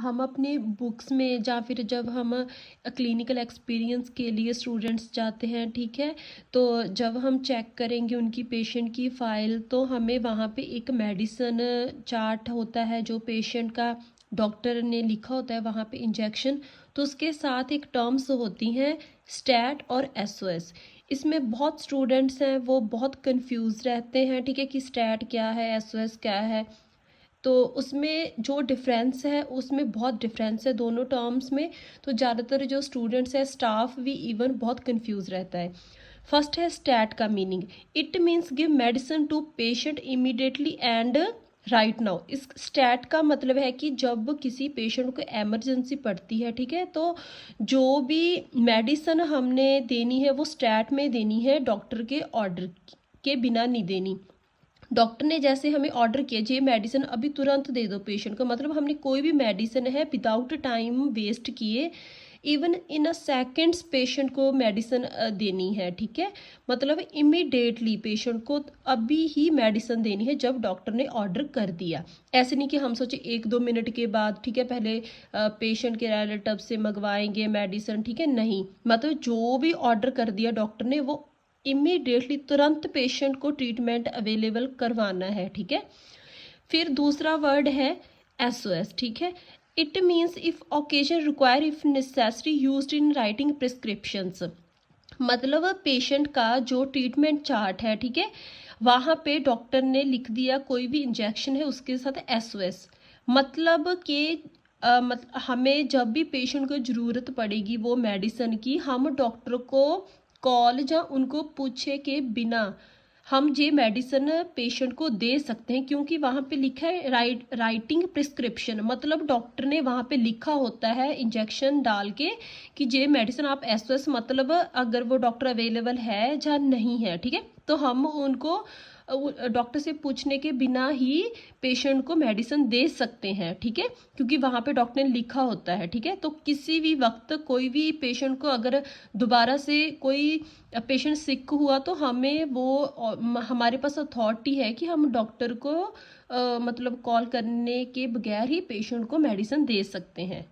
हम अपने बुक्स में या फिर जब हम क्लिनिकल एक्सपीरियंस के लिए स्टूडेंट्स जाते हैं, ठीक है, तो जब हम चेक करेंगे उनकी पेशेंट की फ़ाइल, तो हमें वहाँ पे एक मेडिसिन चार्ट होता है जो पेशेंट का डॉक्टर ने लिखा होता है वहाँ पे इंजेक्शन। तो उसके साथ एक टर्म्स होती हैं स्टैट और एसओएस। इसमें बहुत स्टूडेंट्स हैं वो बहुत कंफ्यूज रहते हैं, ठीक है, कि स्टैट क्या है, एसओएस क्या है। तो उसमें जो डिफरेंस है उसमें बहुत डिफरेंस है दोनों टर्म्स में। तो ज़्यादातर जो स्टूडेंट्स हैं, स्टाफ भी इवन बहुत कंफ्यूज रहता है। फर्स्ट है स्टैट का meaning. It means give medicine to patient immediately and right now. इस स्टैट का मतलब है कि जब किसी पेशेंट को एमरजेंसी पड़ती है, ठीक है, तो जो भी मेडिसिन हमने देनी है वो स्टैट में देनी है, डॉक्टर के ऑर्डर के बिना नहीं देनी। डॉक्टर ने जैसे हमें ऑर्डर किया ये मेडिसिन अभी तुरंत दे दो पेशेंट को, मतलब हमने कोई भी मेडिसिन है विदाउट टाइम वेस्ट किए even in a seconds patient को मेडिसिन देनी है, ठीक है, मतलब इमीडिएटली पेशेंट को अभी ही मेडिसिन देनी है जब डॉक्टर ने ऑर्डर कर दिया। ऐसे नहीं कि हम सोचे 1-2 मिनट के बाद, ठीक है, पहले पेशेंट के रिलेटिव से मंगवाएंगे मेडिसिन, ठीक है, नहीं, मतलब जो भी ऑर्डर कर दिया डॉक्टर ने वो इमीडिएटली तुरंत पेशेंट को ट्रीटमेंट अवेलेबल करवाना है, ठीक है। फिर दूसरा वर्ड है एसओएस, ठीक है। It means if occasion require if necessary used in writing prescriptions. मतलब पेशेंट का जो ट्रीटमेंट चार्ट है, ठीक है, वहाँ पे डॉक्टर ने लिख दिया कोई भी इंजेक्शन है उसके साथ एसओएस, मतलब कि हमें जब भी पेशेंट को ज़रूरत पड़ेगी वो मेडिसिन की, हम डॉक्टर को कॉल या उनको पूछे के बिना हम ये मेडिसिन पेशेंट को दे सकते हैं, क्योंकि वहाँ पे लिखा है राइटिंग प्रिस्क्रिप्शन, मतलब डॉक्टर ने वहाँ पे लिखा होता है इंजेक्शन डाल के कि ये मेडिसिन आप एसओएस, मतलब अगर वो डॉक्टर अवेलेबल है या नहीं है, ठीक है, तो हम उनको डॉक्टर से पूछने के बिना ही पेशेंट को मेडिसिन दे सकते हैं, ठीक है, क्योंकि वहाँ पे डॉक्टर ने लिखा होता है, ठीक है। तो किसी भी वक्त कोई भी पेशेंट को अगर दोबारा से कोई पेशेंट सिक हुआ तो हमें वो हमारे पास अथॉरिटी है कि हम डॉक्टर को मतलब कॉल करने के बगैर ही पेशेंट को मेडिसिन दे सकते हैं।